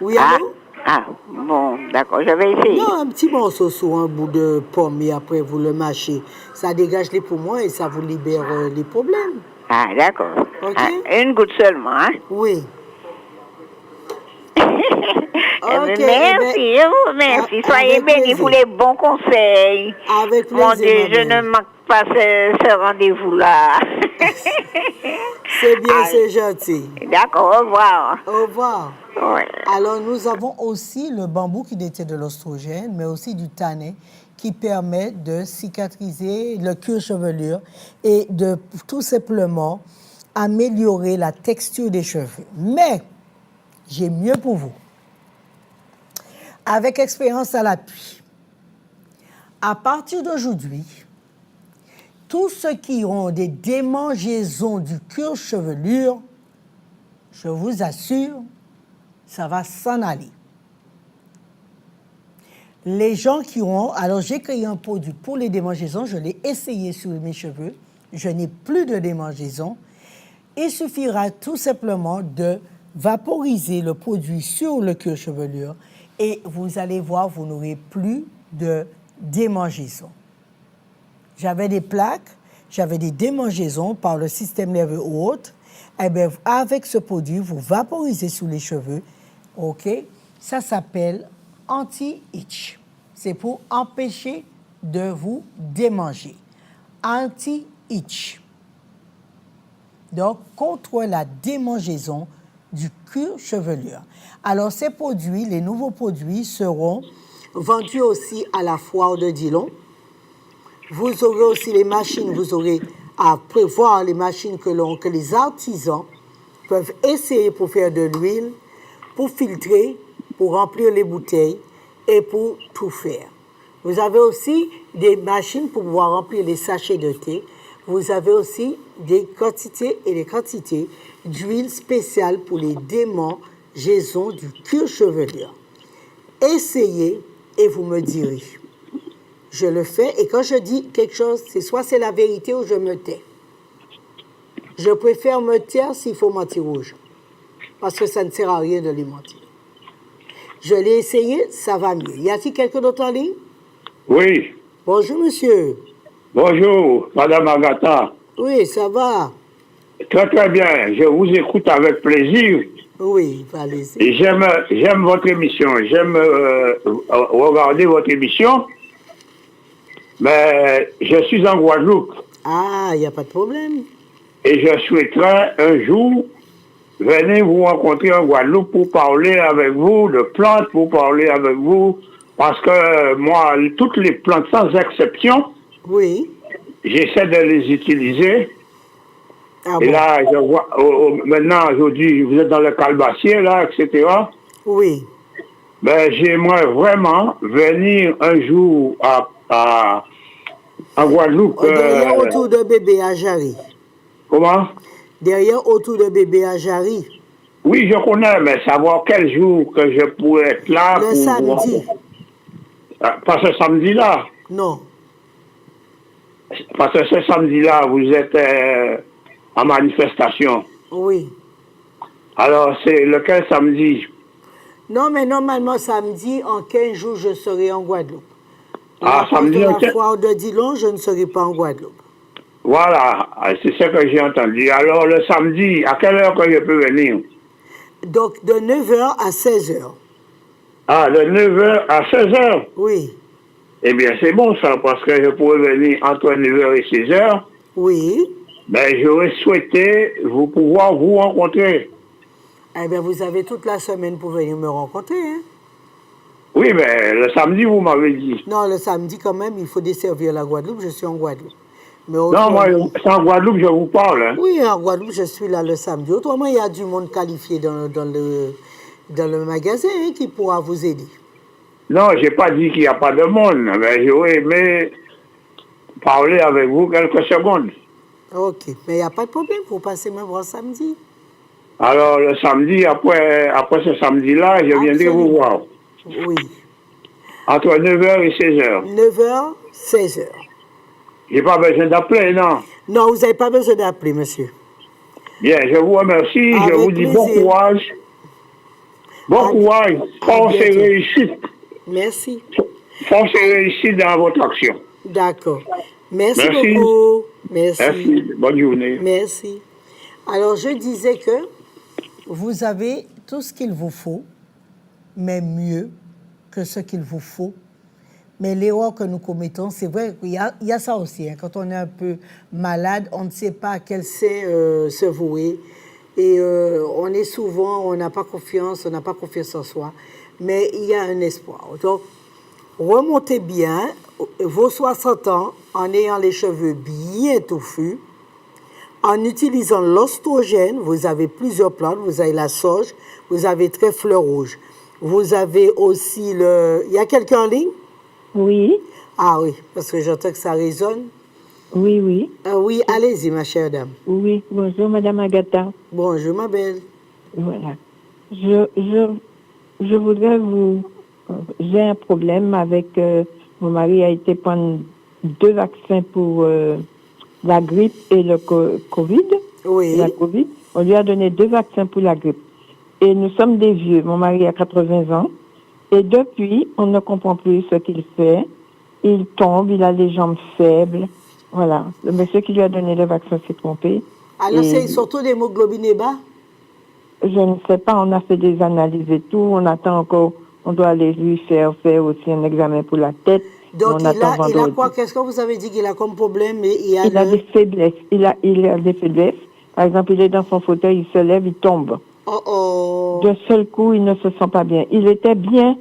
Oui, allô? Ah, bon, d'accord, je vais essayer. Non, un petit morceau sur un bout de pomme et après vous le mâchez. Ça dégage les poumons et ça vous libère les problèmes. Ah, d'accord. OK? Ah, une goutte seulement, hein? Oui. Ok, Merci, merci. Soyez avec bénis plaisir. pour les bons conseils. Avec plaisir, Mon Dieu, je madame. ne manque pas ce rendez-vous-là. C'est bien, Ah, c'est gentil. D'accord, au revoir. Au revoir. Ouais. Alors, nous avons aussi le bambou qui détient de l'oestrogène, mais aussi du tannin qui permet de cicatriser le cuir-chevelure et de tout simplement améliorer la texture des cheveux. Mais, j'ai mieux pour vous. Avec expérience à l'appui, à partir d'aujourd'hui, tous ceux qui ont des démangeaisons du cuir-chevelure, je vous assure, ça va s'en aller. Les gens qui ont... Alors, j'ai créé un produit pour les démangeaisons. Je l'ai essayé sur mes cheveux. Je n'ai plus de démangeaisons. Il suffira tout simplement de vaporiser le produit sur le cuir-chevelure et vous allez voir, vous n'aurez plus de démangeaisons. J'avais des plaques, j'avais des démangeaisons par le système nerveux ou autre. Eh bien, avec ce produit, vous vaporisez sous les cheveux. OK? Ça s'appelle anti-itch. C'est pour empêcher de vous démanger. Anti-itch. Donc, contre la démangeaison du cuir-chevelure. Alors, ces produits, les nouveaux produits, seront vendus aussi à la foire de Dillon. Vous aurez aussi les machines, vous aurez à prévoir les machines que les artisans peuvent essayer pour faire de l'huile, pour filtrer, pour remplir les bouteilles et pour tout faire. Vous avez aussi des machines pour pouvoir remplir les sachets de thé. Vous avez aussi des quantités et des quantités d'huile spéciale pour les démangeaisons du cuir-chevelure. Essayez et vous me direz. Je le fais et quand je dis quelque chose, c'est soit c'est la vérité ou je me tais. Je préfère me taire s'il faut mentir aux gens. Parce que ça ne sert à rien de les mentir. Je l'ai essayé, ça va mieux. Y a-t-il quelqu'un d'autre en ligne? Oui. Bonjour, monsieur. Bonjour, Madame Agatha. Oui, ça va. Très, très bien. Je vous écoute avec plaisir. Oui, allez-y. Et j'aime votre émission. J'aime regarder votre émission. Mais je suis en Guadeloupe. Ah, il n'y a pas de problème. Et je souhaiterais un jour venir vous rencontrer en Guadeloupe pour parler avec vous de plantes, pour parler avec vous. Parce que moi, toutes les plantes, sans exception, oui, j'essaie de les utiliser. Ah et bon? là, je vois, maintenant, aujourd'hui, vous êtes dans le calebassier, là, etc. Oui. Ben, j'aimerais vraiment venir un jour en Guadeloupe. Derrière autour de bébé à Jarry. Comment? Derrière autour de bébé à Jarry. Oui, je connais, mais savoir quel jour que je pourrais être là. Le samedi. Pas ce samedi-là. Non. Parce que ce samedi-là, vous êtes en manifestation. Oui. Alors, c'est lequel samedi? Non, mais normalement, samedi, en 15 jours, je serai en Guadeloupe. Ah, samedi, à la foire de Dillon, je ne serai pas en Guadeloupe. Voilà, c'est ce que j'ai entendu. Alors, le samedi, à quelle heure que je peux venir? Donc, de 9h à 16h. Ah, de 9h à 16h? Oui. Eh bien, c'est bon ça, parce que je pourrais venir entre 9h et 16h. Oui. Ben, j'aurais souhaité pouvoir vous rencontrer. Eh bien, vous avez toute la semaine pour venir me rencontrer, hein? Oui, mais le samedi, vous m'avez dit. Non, le samedi, quand même, il faut desservir la Guadeloupe. Je suis en Guadeloupe. Mais non, moi, c'est en Guadeloupe je vous parle. Hein. Oui, en Guadeloupe, je suis là le samedi. Autrement, il y a du monde qualifié dans le magasin hein, qui pourra vous aider. Non, je n'ai pas dit qu'il n'y a pas de monde. Mais j'aurais aimé parler avec vous quelques secondes. Ok, mais il n'y a pas de problème. Vous passez me voir samedi. Alors, le samedi, après ce samedi-là, je viendrai vous voir. Oui. Entre 9h et 16h. 9h, 16h. J'ai pas besoin d'appeler, non? Non, vous n'avez pas besoin d'appeler, monsieur. Bien, je vous remercie. Avec je vous dis bon courage. Bon courage. Force et réussite. Merci. Force et réussite dans votre action. D'accord. Merci beaucoup. Merci. Merci. Bonne journée. Merci. Alors, je disais que vous avez tout ce qu'il vous faut mais mieux que ce qu'il vous faut. Mais l'erreur que nous commettons, c'est vrai qu'il y a ça aussi. Hein. Quand on est un peu malade, on ne sait pas à quel c'est se vouer. Et on est souvent, on n'a pas confiance en soi. Mais il y a un espoir. Donc, remontez bien vos 60 ans en ayant les cheveux bien touffus, en utilisant l'oestrogène. Vous avez plusieurs plantes. Vous avez la sauge, vous avez trèfle rouge. Vous avez aussi le... Il y a quelqu'un en ligne? Oui. Ah oui, parce que j'entends que ça résonne. Oui, oui. Oui, allez-y, ma chère dame. Oui, bonjour, Madame Agatha. Bonjour, ma belle. Voilà. Je voudrais vous... J'ai un problème avec... mon mari a été prendre 2 vaccins pour la grippe et le Covid. Oui. La Covid. On lui a donné 2 vaccins pour la grippe. Et nous sommes des vieux. Mon mari a 80 ans. Et depuis, on ne comprend plus ce qu'il fait. Il tombe, il a les jambes faibles. Voilà. Le monsieur qui lui a donné le vaccin s'est trompé. Alors, c'est surtout l'hémoglobine bas? Je ne sais pas, on a fait des analyses et tout. On attend encore, on doit aller lui faire aussi un examen pour la tête. Donc, il a quoi? Qu'est-ce que vous avez dit qu'il a comme problème? Il a des faiblesses. Il a des faiblesses. Par exemple, il est dans son fauteuil, il se lève, il tombe. D'un seul coup, il ne se sent pas bien. Il était bien.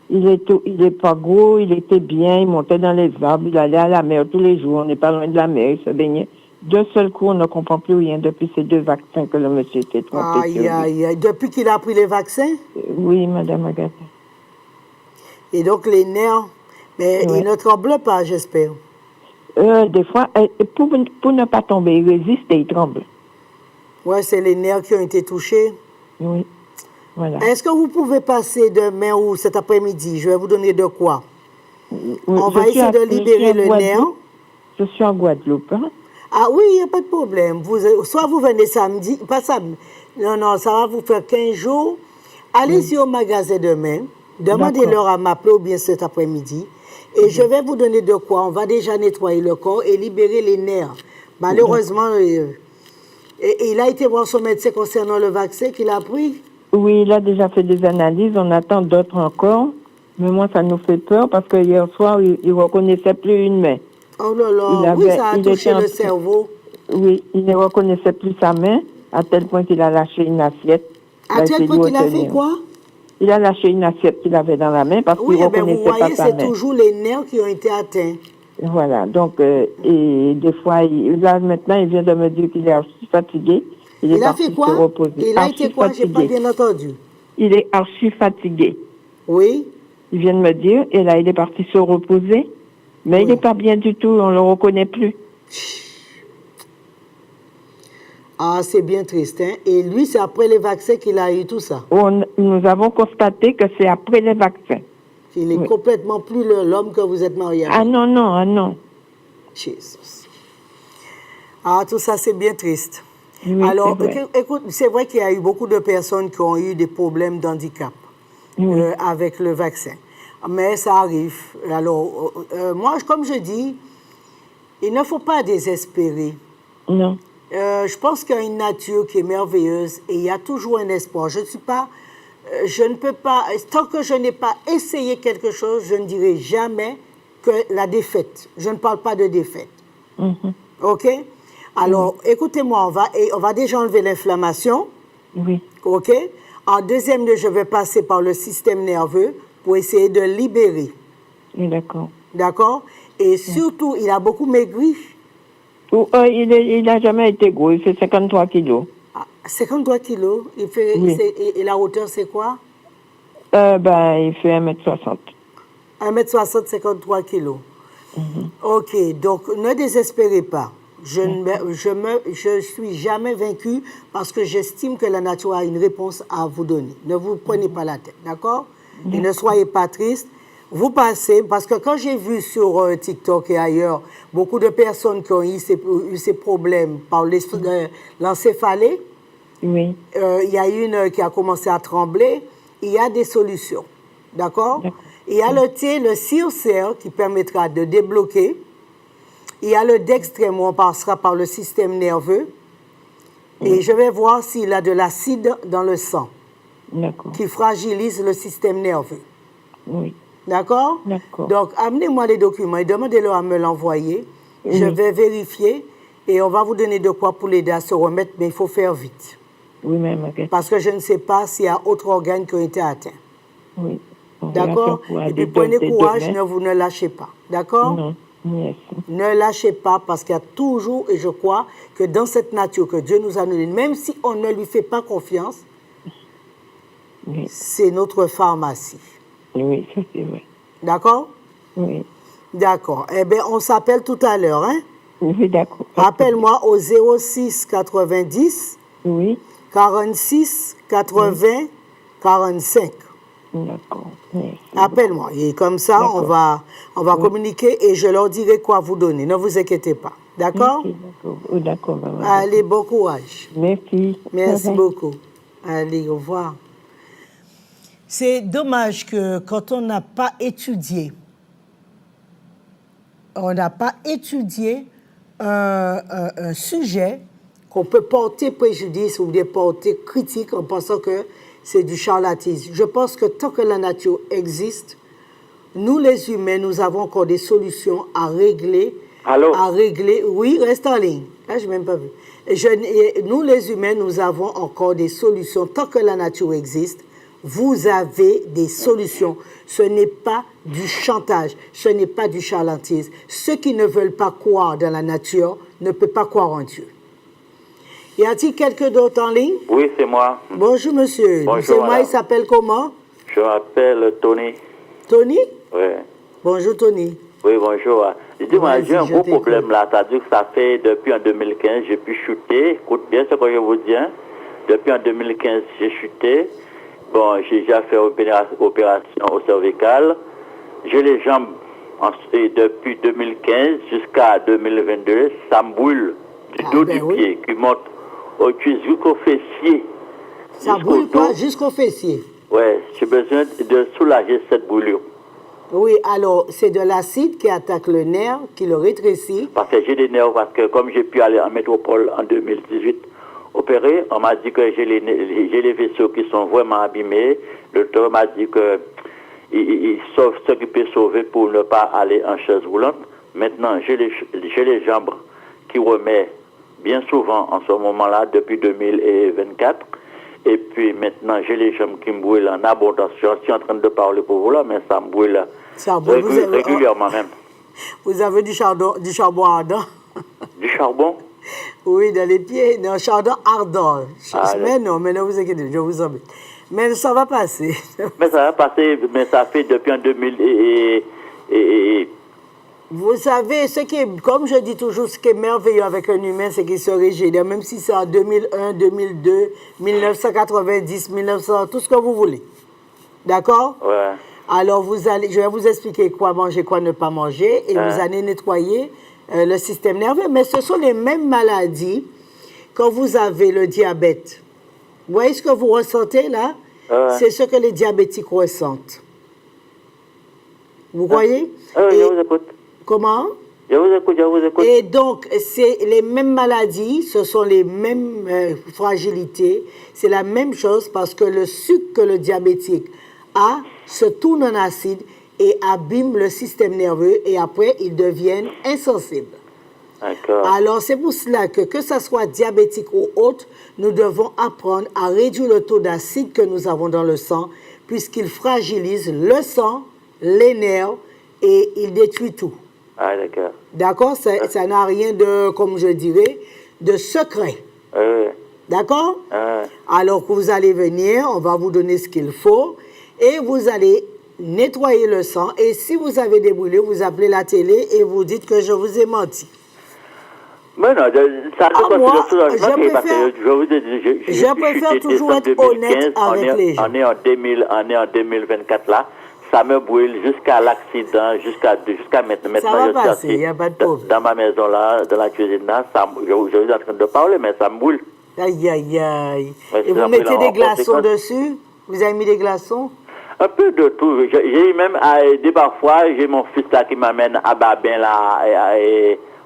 Il est pas gros, il était bien, il montait dans les arbres, il allait à la mer tous les jours, on n'est pas loin de la mer, il se baignait. D'un seul coup, on ne comprend plus rien depuis ces 2 vaccins que le monsieur s'est trompé. Aïe, aïe, aïe. Depuis qu'il a pris les vaccins? Oui, Madame Agatha. Et donc, les nerfs, mais il ne tremble pas, j'espère. Des fois, pour ne pas tomber, il résiste et il tremble. Ouais, c'est les nerfs qui ont été touchés. Oui. Voilà. Est-ce que vous pouvez passer demain ou cet après-midi? Je vais vous donner de quoi? On va essayer de libérer le nerf. Je suis en Guadeloupe. Hein? Ah oui, il n'y a pas de problème. Soit vous venez samedi, pas samedi. Non, ça va vous faire 15 jours. Allez-y au magasin demain. Demandez-leur à m'appeler ou bien cet après-midi. Et je vais vous donner de quoi. On va déjà nettoyer le corps et libérer les nerfs. Malheureusement, il a été voir son médecin concernant le vaccin qu'il a pris. Oui, il a déjà fait des analyses, on attend d'autres encore. Mais moi, ça nous fait peur parce que hier soir, il ne reconnaissait plus une main. Oh là là, oui, ça a touché le cerveau. Oui, il ne reconnaissait plus sa main, à tel point qu'il a lâché une assiette. À tel point qu'il a fait quoi? Il a lâché une assiette qu'il avait dans la main parce qu'il ne reconnaissait pas sa main. Oui, mais vous voyez, c'est toujours les nerfs qui ont été atteints. Voilà, donc, et des fois, là, maintenant, il vient de me dire qu'il est archi fatigué. Il a fait quoi? Il a été quoi? Je n'ai pas bien entendu. Il est archi fatigué. Oui. Il vient de me dire, et là, il est parti se reposer. Mais il n'est pas bien du tout, on ne le reconnaît plus. Ah, c'est bien triste, hein? Et lui, c'est après les vaccins qu'il a eu tout ça? Nous avons constaté que c'est après les vaccins. Il est complètement plus l'homme que vous êtes marié avec. Ah non, non, ah non. Jésus. Ah, tout ça, c'est bien triste. Oui, alors, écoute, c'est vrai qu'il y a eu beaucoup de personnes qui ont eu des problèmes d'handicap avec le vaccin. Mais ça arrive. Alors, moi, comme je dis, il ne faut pas désespérer. Non. Je pense qu'il y a une nature qui est merveilleuse et il y a toujours un espoir. Je ne peux pas, tant que je n'ai pas essayé quelque chose, je ne dirai jamais que la défaite. Je ne parle pas de défaite. OK? Alors, écoutez-moi, on va déjà enlever l'inflammation. Oui. OK? En deuxième lieu, je vais passer par le système nerveux pour essayer de libérer. Oui, d'accord. D'accord? Et surtout, il a beaucoup maigri. Il n'a jamais été gros, il fait 53 kilos. 53 kilos? Et la hauteur, c'est quoi? Il fait 1m60. 1m60, 53 kilos. OK, donc ne désespérez pas. Je suis jamais vaincue parce que j'estime que la nature a une réponse à vous donner. Ne vous prenez pas la tête, d'accord? Et ne soyez pas triste. Vous passez, parce que quand j'ai vu sur TikTok et ailleurs, beaucoup de personnes qui ont eu ces problèmes par l'encéphalée, il y a une qui a commencé à trembler, il y a des solutions, d'accord? Il y a le CIRCER qui permettra de débloquer. Il y a le dextrême où on passera par le système nerveux. Et je vais voir s'il a de l'acide dans le sang. qui fragilise le système nerveux. Oui. D'accord? D'accord. Donc, amenez-moi les documents et demandez-leur à me l'envoyer. Je vais vérifier et on va vous donner de quoi pour l'aider à se remettre, mais il faut faire vite. Oui, même. Parce que je ne sais pas s'il y a autres organes qui ont été atteints. Oui. D'accord? Et puis prenez courage, vous ne lâchez pas. D'accord? Non. Yes. Ne lâchez pas parce qu'il y a toujours, et je crois que dans cette nature que Dieu nous a donnée, même si on ne lui fait pas confiance, c'est notre pharmacie. Oui, ça c'est vrai. D'accord? Oui. D'accord. Eh bien, on s'appelle tout à l'heure, hein? Oui, d'accord. Rappelle-moi au 06 90 46 80 45. D'accord. Appelle-moi. Et comme ça, on va communiquer et je leur dirai quoi vous donner. Ne vous inquiétez pas. D'accord? D'accord. Allez, bon courage. Merci. Merci beaucoup. Allez, au revoir. C'est dommage que quand on n'a pas étudié, un sujet qu'on peut porter préjudice ou bien porter critique en pensant que c'est du charlatanisme. Je pense que tant que la nature existe, nous les humains, nous avons encore des solutions à régler. Allô? Oui, reste en ligne. Là, je n'ai même pas vu. Nous les humains, nous avons encore des solutions. Tant que la nature existe, vous avez des solutions. Ce n'est pas du chantage, ce n'est pas du charlatanisme. Ceux qui ne veulent pas croire dans la nature ne peuvent pas croire en Dieu. Y a-t-il quelqu'un d'autre en ligne? Oui, c'est moi. Bonjour, monsieur. Bonjour, c'est moi, il s'appelle comment? Je m'appelle Tony. Tony? Oui. Bonjour, Tony. Oui, bonjour. Dis-moi, j'ai un gros problème là. C'est-à-dire que ça fait depuis en 2015, j'ai pu chuter. Écoute bien ce que je vous dis. Hein. Depuis en 2015, j'ai chuté. Bon, j'ai déjà fait opération au cervical. J'ai les jambes, depuis 2015 jusqu'à 2022, ça me brûle du dos du pied qui monte au cuisse jusqu'au fessier. Ça brûle pas jusqu'au fessier? Oui, j'ai besoin de soulager cette brûlure. Oui, alors c'est de l'acide qui attaque le nerf, qui le rétrécit. Parce que j'ai des nerfs, parce que comme j'ai pu aller en métropole en 2018 opérer, on m'a dit que j'ai les vaisseaux qui sont vraiment abîmés. Le docteur m'a dit que il sauve ce qui peut sauver pour ne pas aller en chaise roulante. Maintenant, j'ai les jambes qui remettent bien souvent en ce moment-là, depuis 2024. Et puis maintenant, j'ai les jambes qui me brûlent en abondance. Je suis en train de parler pour vous là, mais ça me brûle régulièrement même. Vous avez du charbon ardent? Du charbon? Oui, dans les pieds, un charbon ardent. Mais non, ne vous inquiétez, je vous embête. Mais ça va passer. Mais ça va passer, mais ça fait depuis en 2000 Vous savez, comme je dis toujours, ce qui est merveilleux avec un humain, c'est qu'il se régénère, même si c'est en 2001, 2002, 1990, 1900, tout ce que vous voulez. D'accord? Ouais. Alors, je vais vous expliquer quoi manger, quoi ne pas manger, et vous allez nettoyer le système nerveux. Mais ce sont les mêmes maladies quand vous avez le diabète. Vous voyez ce que vous ressentez là? C'est ce que les diabétiques ressentent. Vous voyez? Je vous écoute. Comment? Je vous écoute. Et donc, c'est les mêmes maladies, ce sont les mêmes fragilités, c'est la même chose parce que le sucre que le diabétique a se tourne en acide et abîme le système nerveux et après, ils deviennent insensibles. D'accord. Alors, c'est pour cela que ça soit diabétique ou autre, nous devons apprendre à réduire le taux d'acide que nous avons dans le sang puisqu'il fragilise le sang, les nerfs et il détruit tout. Ah, d'accord. D'accord? Ça n'a rien de, comme je dirais, de secret. D'accord? Alors que vous allez venir, on va vous donner ce qu'il faut et vous allez nettoyer le sang. Et si vous avez des brûlures, vous appelez la télé et vous dites que je vous ai menti. Mais non, ça moi, je préfère toujours être honnête avec les gens. On est en 2024 là. Ça me brûle jusqu'à l'accident, jusqu'à maintenant. Ça va passer, il n'y a pas de problème. Dans ma maison là, dans la cuisine là, je suis en train de parler, mais ça me brûle. Aïe, aïe, aïe. Et vous mettez des glaçons dessus? Vous avez mis des glaçons? Un peu de tout. J'ai même aidé parfois, j'ai mon fils là qui m'amène à Babin là,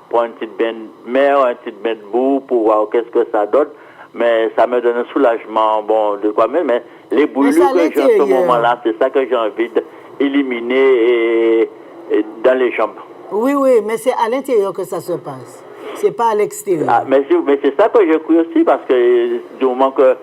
pour une petite bain de mer, un petit bain de boue, pour voir qu'est-ce que ça donne. mais ça me donne un soulagement, bon, de quoi même, mais les brûlures que j'ai en ce moment-là, c'est ça que j'ai envie d'éliminer et dans les jambes. Oui, oui, mais c'est à l'intérieur que ça se passe. C'est pas à l'extérieur. Ah, mais c'est ça que je cru aussi, parce que du moment que,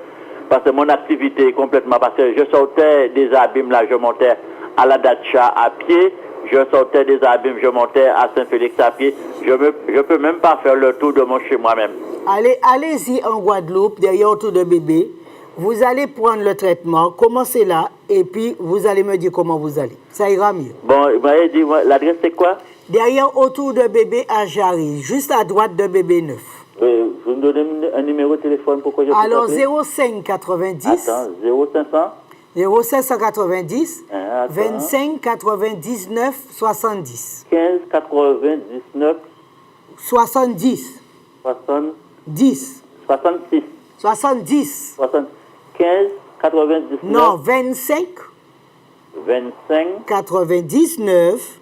parce que mon activité est complètement, parce que je sortais des abîmes, là, je montais à la Dacha à pied, je sortais des abîmes, je montais à Saint-Félix à pied, je peux même pas faire le tour de mon chez moi-même. Allez-y en Guadeloupe, derrière autour de bébé, vous allez prendre le traitement, commencez là, et puis vous allez me dire comment vous allez. Ça ira mieux. Bon, vous m'avez dit, l'adresse c'est quoi? Derrière autour de bébé à Jarry, juste à droite de bébé 9. Vous me donnez un numéro de téléphone pour que je puisse Alors appeler? 05 90. Attends, 0500 0590 25 99 70. 15 99 70. 70. 66. 70. 15 99. Non, 25. 25. 99.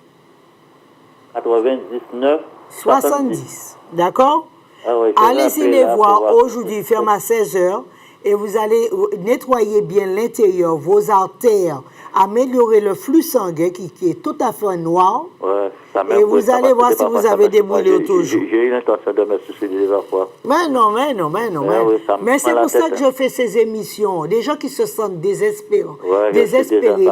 99. 70. D'accord? Ah ouais, allez-y les voir aujourd'hui, ferme à 16h, et vous allez nettoyer bien l'intérieur, vos artères, améliorer le flux sanguin qui est tout à fait noir. Ouais, ça et vous allez voir si vous avez des brûlures toujours. J'ai eu l'intention de me suicider parfois. Mais non. Oui, mais c'est pour ça que je fais ces émissions. Des gens qui se sentent désespérés,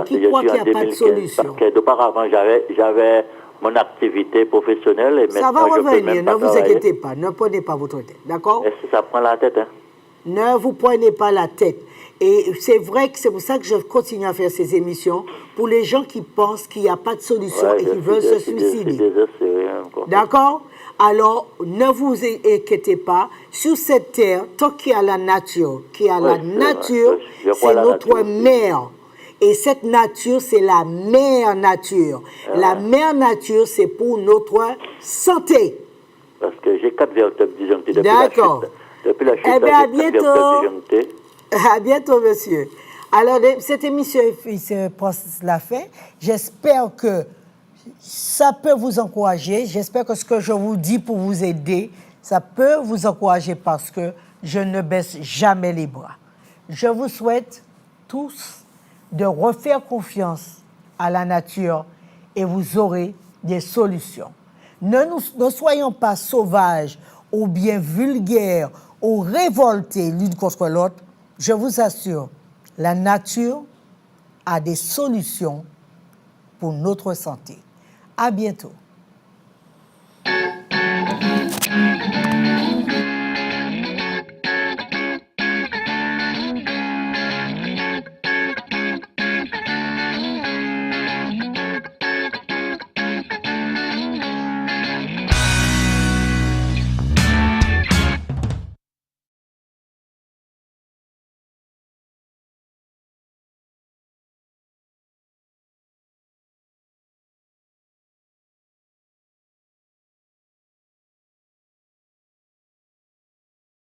qui croient qu'il n'y a pas de solution. Parce que d'auparavant, j'avais mon activité professionnelle et ça maintenant va revenir, je peux même pas ne vous travailler. inquiétez pas, ne prenez pas votre tête, d'accord? Est-ce que ça prend la tête, hein? Ne vous prenez pas la tête. Et c'est vrai que c'est pour ça que je continue à faire ces émissions, pour les gens qui pensent qu'il n'y a pas de solution et qui veulent se suicider. D'accord? Alors, ne vous inquiétez pas. Sur cette terre, tant qu'il y a la nature, c'est notre mère. Et cette nature, c'est la mère nature. La mère nature, c'est pour notre santé. Parce que j'ai 4 vertèbres disjonctées depuis la chute. Eh bien, à bientôt. À bientôt, monsieur. Alors, cette émission se passe la fin. J'espère que ça peut vous encourager. J'espère que ce que je vous dis pour vous aider, ça peut vous encourager parce que je ne baisse jamais les bras. Je vous souhaite tous de refaire confiance à la nature et vous aurez des solutions. Ne soyons pas sauvages ou bien vulgaires ou révoltés l'une contre l'autre. Je vous assure, la nature a des solutions pour notre santé. À bientôt.